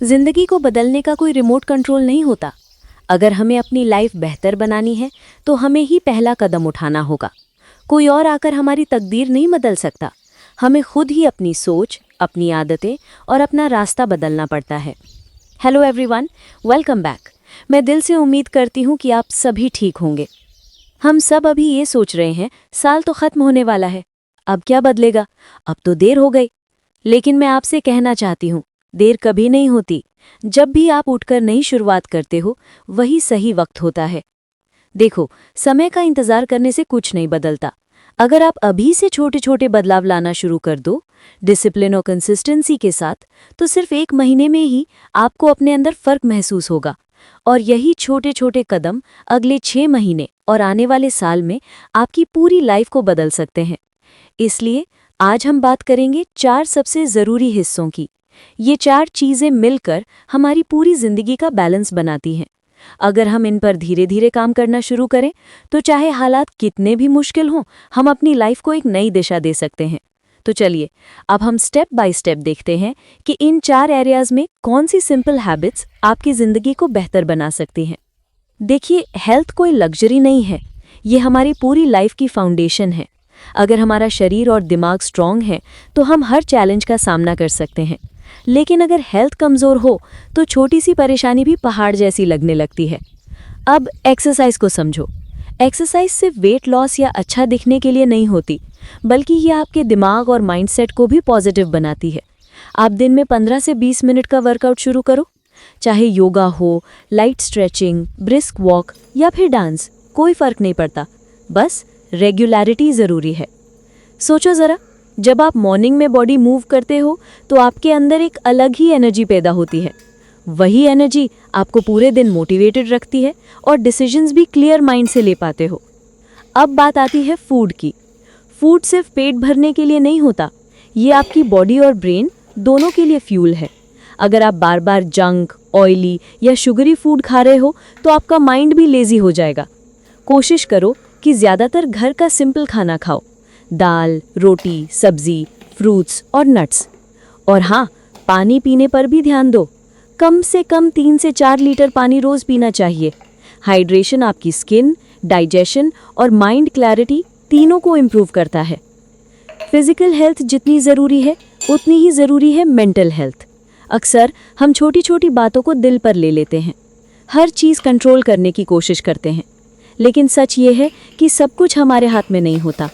जिंदगी को बदलने का कोई रिमोट कंट्रोल नहीं होता। अगर हमें अपनी लाइफ बेहतर बनानी है तो हमें ही पहला कदम उठाना होगा। कोई और आकर हमारी तकदीर नहीं बदल सकता। हमें खुद ही अपनी सोच, अपनी आदतें और अपना रास्ता बदलना पड़ता है। Hello everyone, welcome back. मैं दिल से उम्मीद करती हूँ कि आप सभी ठीक होंगे। हम सब अभी ये सोच रहे हैं, साल तो खत्म होने वाला है, अब क्या बदलेगा, अब तो देर हो गई। लेकिन मैं आपसे कहना चाहती हूँ, देर कभी नहीं होती। जब भी आप उठकर नई शुरुआत करते हो, वही सही वक्त होता है। देखो, समय का इंतजार करने से कुछ नहीं बदलता। अगर आप अभी से छोटे छोटे बदलाव लाना शुरू कर दो, डिसिप्लिन और कंसिस्टेंसी के साथ, तो सिर्फ 1 महीने में ही आपको अपने अंदर फर्क महसूस होगा। और यही छोटे छोटे कदम अगले 6 महीने और आने वाले साल में आपकी पूरी लाइफ को बदल सकते हैं। इसलिए आज हम बात करेंगे 4 सबसे ज़रूरी हिस्सों की। ये 4 चीज़ें मिलकर हमारी पूरी ज़िंदगी का बैलेंस बनाती हैं। अगर हम इन पर धीरे धीरे काम करना शुरू करें, तो चाहे हालात कितने भी मुश्किल हों, हम अपनी लाइफ को एक नई दिशा दे सकते हैं। तो चलिए, अब हम स्टेप बाय स्टेप देखते हैं कि इन 4 एरियाज़ में कौन सी सिंपल हैबिट्स आपकी ज़िंदगी को बेहतर बना सकती हैं। देखिए, हेल्थ कोई लग्जरी नहीं है, ये हमारी पूरी लाइफ की फाउंडेशन है। अगर हमारा शरीर और दिमाग स्ट्रांग है, तो हम हर चैलेंज का सामना कर सकते हैं। लेकिन अगर हेल्थ कमज़ोर हो, तो छोटी सी परेशानी भी पहाड़ जैसी लगने लगती है। अब एक्सरसाइज को समझो। एक्सरसाइज सिर्फ वेट लॉस या अच्छा दिखने के लिए नहीं होती, बल्कि ये आपके दिमाग और माइंडसेट को भी पॉजिटिव बनाती है। आप दिन में 15 से 20 मिनट का वर्कआउट शुरू करो। चाहे योगा हो, लाइट स्ट्रेचिंग, ब्रिस्क वॉक या फिर डांस, कोई फ़र्क नहीं पड़ता। बस रेगुलरिटी ज़रूरी है। सोचो ज़रा, जब आप मॉर्निंग में बॉडी मूव करते हो, तो आपके अंदर एक अलग ही एनर्जी पैदा होती है। वही एनर्जी आपको पूरे दिन मोटिवेटेड रखती है और डिसीजंस भी क्लियर माइंड से ले पाते हो। अब बात आती है फूड की। फूड सिर्फ पेट भरने के लिए नहीं होता, ये आपकी बॉडी और ब्रेन दोनों के लिए फ्यूल है। अगर आप बार बार जंक, ऑयली या शुगरी फूड खा रहे हो, तो आपका माइंड भी लेजी हो जाएगा। कोशिश करो कि ज़्यादातर घर का सिंपल खाना खाओ। दाल, रोटी, सब्जी, फ्रूट्स और नट्स। और हाँ, पानी पीने पर भी ध्यान दो। कम से कम 3 से 4 लीटर पानी रोज़ पीना चाहिए। हाइड्रेशन आपकी स्किन, डाइजेशन और माइंड क्लैरिटी तीनों को इम्प्रूव करता है। फिजिकल हेल्थ जितनी ज़रूरी है, उतनी ही ज़रूरी है मेंटल हेल्थ। अक्सर हम छोटी छोटी बातों को दिल पर ले लेते हैं, हर चीज़ कंट्रोल करने की कोशिश करते हैं। लेकिन सच ये है कि सब कुछ हमारे हाथ में नहीं होता।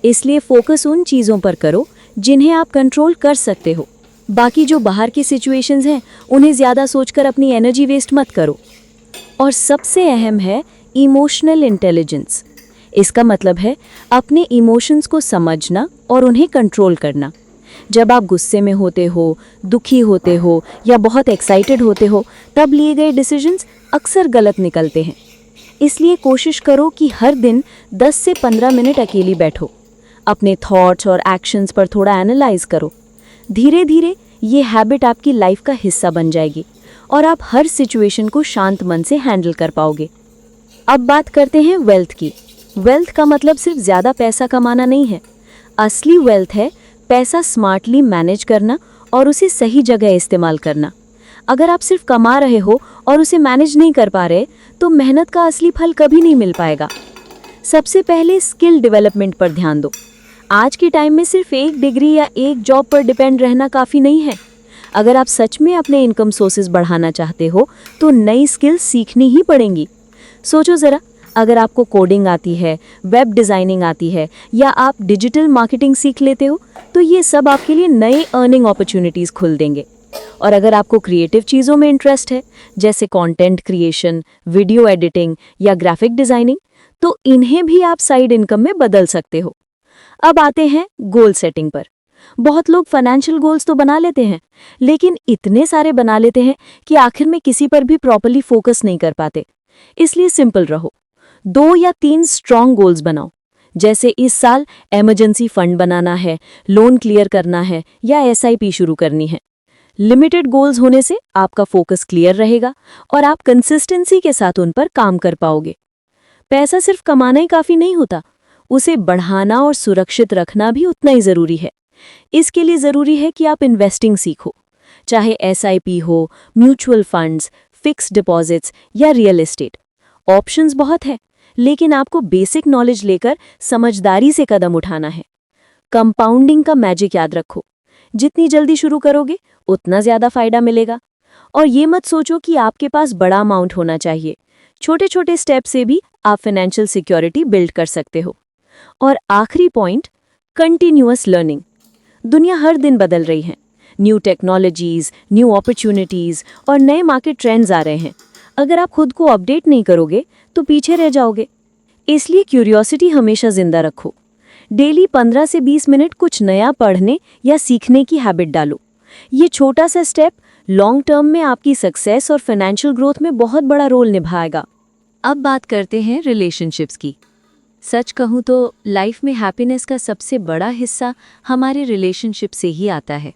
इसलिए फोकस उन चीज़ों पर करो जिन्हें आप कंट्रोल कर सकते हो। बाकी जो बाहर की सिचुएशंस हैं, उन्हें ज़्यादा सोचकर अपनी एनर्जी वेस्ट मत करो। और सबसे अहम है इमोशनल इंटेलिजेंस। इसका मतलब है अपने इमोशंस को समझना और उन्हें कंट्रोल करना। जब आप गुस्से में होते हो, दुखी होते हो या बहुत एक्साइटेड होते हो, तब लिए गए डिसीजंस अक्सर गलत निकलते हैं। इसलिए कोशिश करो कि हर दिन 10 से 15 मिनट अकेली बैठो। अपने थॉट्स और एक्शंस पर थोड़ा एनालाइज करो। धीरे धीरे ये हैबिट आपकी लाइफ का हिस्सा बन जाएगी और आप हर सिचुएशन को शांत मन से हैंडल कर पाओगे। अब बात करते हैं वेल्थ की। वेल्थ का मतलब सिर्फ ज़्यादा पैसा कमाना नहीं है। असली वेल्थ है पैसा स्मार्टली मैनेज करना और उसे सही जगह इस्तेमाल करना। अगर आप सिर्फ कमा रहे हो और उसे मैनेज नहीं कर पा रहे, तो मेहनत का असली फल कभी नहीं मिल पाएगा। सबसे पहले स्किल डेवलपमेंट पर ध्यान दो। आज के टाइम में सिर्फ एक डिग्री या एक जॉब पर डिपेंड रहना काफ़ी नहीं है। अगर आप सच में अपने इनकम सोर्सेज बढ़ाना चाहते हो, तो नई स्किल्स सीखनी ही पड़ेंगी। सोचो ज़रा, अगर आपको कोडिंग आती है, वेब डिज़ाइनिंग आती है या आप डिजिटल मार्केटिंग सीख लेते हो, तो ये सब आपके लिए नए अर्निंग अपॉर्चुनिटीज़ खुल देंगे। और अगर आपको क्रिएटिव चीज़ों में इंटरेस्ट है, जैसे कंटेंट क्रिएशन, वीडियो एडिटिंग या ग्राफिक डिज़ाइनिंग, तो इन्हें भी आप साइड इनकम में बदल सकते हो। अब आते हैं गोल सेटिंग पर। बहुत लोग फाइनेंशियल गोल्स तो बना लेते हैं, लेकिन इतने सारे बना लेते हैं कि आखिर में किसी पर भी प्रॉपर्ली फोकस नहीं कर पाते। इसलिए सिंपल रहो, 2 या 3 स्ट्रॉन्ग गोल्स बनाओ। जैसे इस साल इमरजेंसी फंड बनाना है, लोन क्लियर करना है या एसआईपी शुरू करनी है। लिमिटेड गोल्स होने से आपका फोकस क्लियर रहेगा और आप कंसिस्टेंसी के साथ उन पर काम कर पाओगे। पैसा सिर्फ कमाना ही काफ़ी नहीं होता, उसे बढ़ाना और सुरक्षित रखना भी उतना ही ज़रूरी है। इसके लिए ज़रूरी है कि आप इन्वेस्टिंग सीखो। चाहे SIP हो, म्यूचुअल फंड्स, फिक्स्ड डिपॉजिट्स या रियल एस्टेट। ऑप्शंस बहुत है, लेकिन आपको बेसिक नॉलेज लेकर समझदारी से कदम उठाना है। कंपाउंडिंग का मैजिक याद रखो, जितनी जल्दी शुरू करोगे उतना ज्यादा फायदा मिलेगा। और ये मत सोचो कि आपके पास बड़ा अमाउंट होना चाहिए। छोटे छोटे स्टेप से भी आप फाइनेंशियल सिक्योरिटी बिल्ड कर सकते हो। और आखिरी पॉइंट, कंटिन्यूअस लर्निंग। दुनिया हर दिन बदल रही है, न्यू टेक्नोलॉजीज, न्यू अपॉर्चुनिटीज और नए मार्केट ट्रेंड्स आ रहे हैं। अगर आप खुद को अपडेट नहीं करोगे तो पीछे रह जाओगे। इसलिए क्यूरियोसिटी हमेशा जिंदा रखो। डेली 15 से 20 मिनट कुछ नया पढ़ने या सीखने की हैबिट डालो। ये छोटा सा स्टेप लॉन्ग टर्म में आपकी सक्सेस और फाइनेंशियल ग्रोथ में बहुत बड़ा रोल निभाएगा। अब बात करते हैं रिलेशनशिप्स की। सच कहूँ तो लाइफ में हैप्पीनेस का सबसे बड़ा हिस्सा हमारे रिलेशनशिप से ही आता है।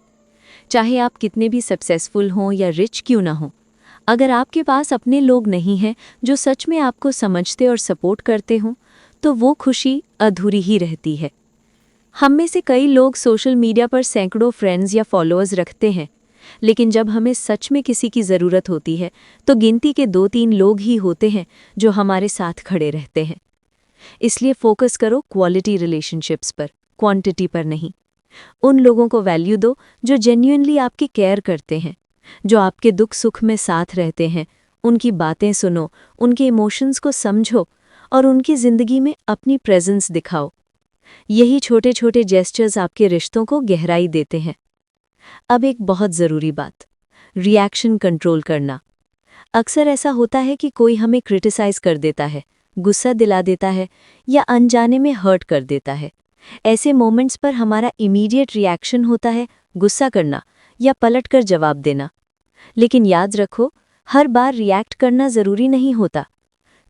चाहे आप कितने भी सक्सेसफुल हों या रिच क्यों ना हों, अगर आपके पास अपने लोग नहीं हैं जो सच में आपको समझते और सपोर्ट करते हों, तो वो खुशी अधूरी ही रहती है। हम में से कई लोग सोशल मीडिया पर सैकड़ों फ्रेंड्स या फॉलोअर्स रखते हैं, लेकिन जब हमें सच में किसी की ज़रूरत होती है तो गिनती के 2-3 लोग ही होते हैं जो हमारे साथ खड़े रहते हैं। इसलिए फोकस करो क्वालिटी रिलेशनशिप्स पर, क्वांटिटी पर नहीं। उन लोगों को वैल्यू दो जो जेन्युइनली आपकी केयर करते हैं, जो आपके दुख सुख में साथ रहते हैं। उनकी बातें सुनो, उनके इमोशंस को समझो और उनकी ज़िंदगी में अपनी प्रेजेंस दिखाओ। यही छोटे छोटे जेस्चर्स आपके रिश्तों को गहराई देते हैं। अब एक बहुत ज़रूरी बात, रिएक्शन कंट्रोल करना। अक्सर ऐसा होता है कि कोई हमें क्रिटिसाइज़ कर देता है, गुस्सा दिला देता है या अनजाने में हर्ट कर देता है। ऐसे मोमेंट्स पर हमारा इमीडिएट रिएक्शन होता है गुस्सा करना या पलटकर जवाब देना। लेकिन याद रखो, हर बार रिएक्ट करना ज़रूरी नहीं होता।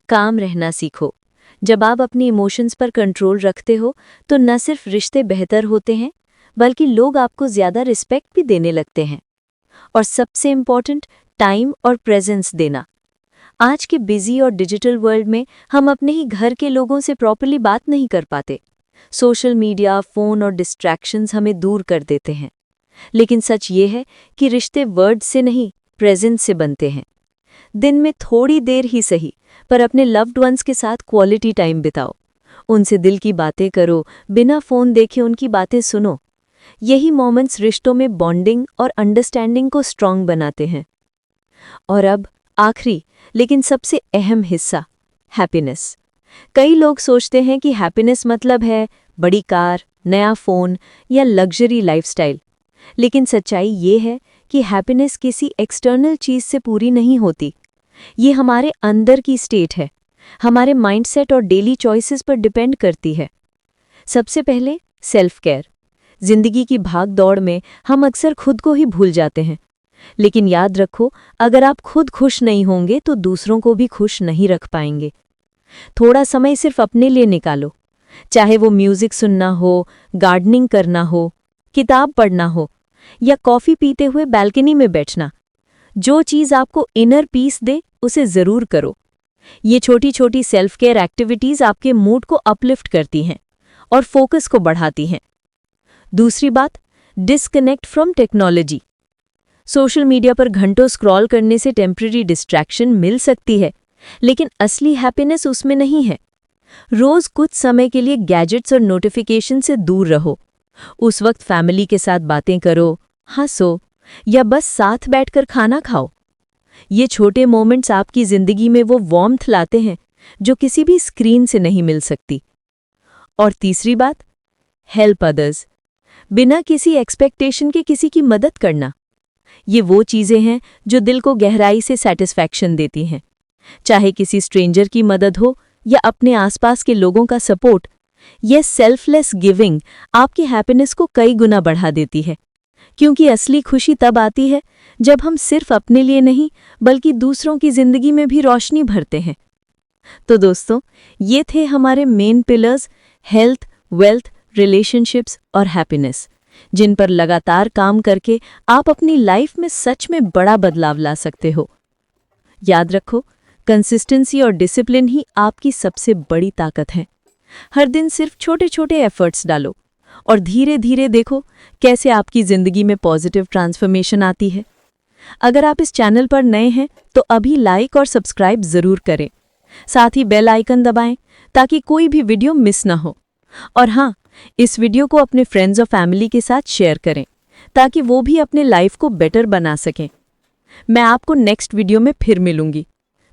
काम रहना सीखो। जब आप अपनी इमोशंस पर कंट्रोल रखते हो तो न सिर्फ रिश्ते बेहतर होते हैं, बल्कि लोग आपको ज़्यादा रिस्पेक्ट भी देने लगते हैं। और सबसे इम्पॉर्टेंट, टाइम और प्रेजेंस देना। आज के बिजी और डिजिटल वर्ल्ड में हम अपने ही घर के लोगों से प्रॉपर्ली बात नहीं कर पाते। सोशल मीडिया, फ़ोन और डिस्ट्रैक्शंस हमें दूर कर देते हैं। लेकिन सच ये है कि रिश्ते वर्ड से नहीं, प्रेजेंस से बनते हैं। दिन में थोड़ी देर ही सही, पर अपने लव्ड वंस के साथ क्वालिटी टाइम बिताओ। उनसे दिल की बातें करो, बिना फ़ोन देखे उनकी बातें सुनो। यही मोमेंट्स रिश्तों में बॉन्डिंग और अंडरस्टैंडिंग को स्ट्रॉन्ग बनाते हैं। और अब आखिरी लेकिन सबसे अहम हिस्सा, हैप्पीनेस। कई लोग सोचते हैं कि हैप्पीनेस मतलब है बड़ी कार, नया फ़ोन या लग्जरी लाइफस्टाइल। लेकिन सच्चाई ये है कि हैप्पीनेस किसी एक्सटर्नल चीज़ से पूरी नहीं होती। ये हमारे अंदर की स्टेट है, हमारे माइंडसेट और डेली चॉइसेस पर डिपेंड करती है। सबसे पहले सेल्फ केयर। जिंदगी की भाग दौड़ में हम अक्सर खुद को ही भूल जाते हैं। लेकिन याद रखो, अगर आप खुद खुश नहीं होंगे तो दूसरों को भी खुश नहीं रख पाएंगे। थोड़ा समय सिर्फ अपने लिए निकालो, चाहे वो म्यूजिक सुनना हो, गार्डनिंग करना हो, किताब पढ़ना हो या कॉफ़ी पीते हुए बालकनी में बैठना। जो चीज़ आपको इनर पीस दे उसे ज़रूर करो। ये छोटी छोटी सेल्फ केयर एक्टिविटीज़ आपके मूड को अपलिफ्ट करती हैं और फोकस को बढ़ाती हैं। दूसरी बात, disconnect from technology. Social media पर घंटों स्क्रॉल करने से टेम्पररी डिस्ट्रैक्शन मिल सकती है, लेकिन असली हैप्पीनेस उसमें नहीं है। रोज कुछ समय के लिए गैजेट्स और नोटिफिकेशन से दूर रहो। उस वक्त फैमिली के साथ बातें करो, हंसो या बस साथ बैठकर खाना खाओ। ये छोटे मोमेंट्स आपकी जिंदगी में वो वार्मथ लाते हैं जो किसी भी स्क्रीन से नहीं मिल सकती। और तीसरी बात, हेल्प अदर्स। बिना किसी एक्सपेक्टेशन के किसी की मदद करना। ये वो चीज़ें हैं जो दिल को गहराई से सेटिस्फैक्शन देती हैं। चाहे किसी स्ट्रेंजर की मदद हो या अपने आसपास के लोगों का सपोर्ट, यह सेल्फलेस गिविंग आपकी हैप्पीनेस को कई गुना बढ़ा देती है। क्योंकि असली खुशी तब आती है जब हम सिर्फ अपने लिए नहीं बल्कि दूसरों की जिंदगी में भी रोशनी भरते हैं। तो दोस्तों, ये थे हमारे main pillars, health, wealth, relationships और हैप्पीनेस, जिन पर लगातार काम करके आप अपनी लाइफ में सच में बड़ा बदलाव ला सकते हो। याद रखो, कंसिस्टेंसी और डिसिप्लिन ही आपकी सबसे बड़ी ताकत है। हर दिन सिर्फ छोटे छोटे एफर्ट्स डालो और धीरे धीरे देखो कैसे आपकी जिंदगी में पॉजिटिव ट्रांसफॉर्मेशन आती है। अगर आप इस चैनल पर नए हैं तो अभी लाइक और सब्सक्राइब ज़रूर करें। साथ ही बेल आइकन दबाएं ताकि कोई भी वीडियो मिस ना हो। और हाँ, इस वीडियो को अपने फ्रेंड्स और फैमिली के साथ शेयर करें ताकि वो भी अपने लाइफ को बेटर बना सकें। मैं आपको नेक्स्ट वीडियो में फिर मिलूंगी।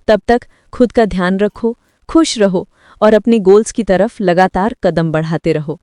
तब तक खुद का ध्यान रखो, खुश रहो और अपने गोल्स की तरफ लगातार कदम बढ़ाते रहो।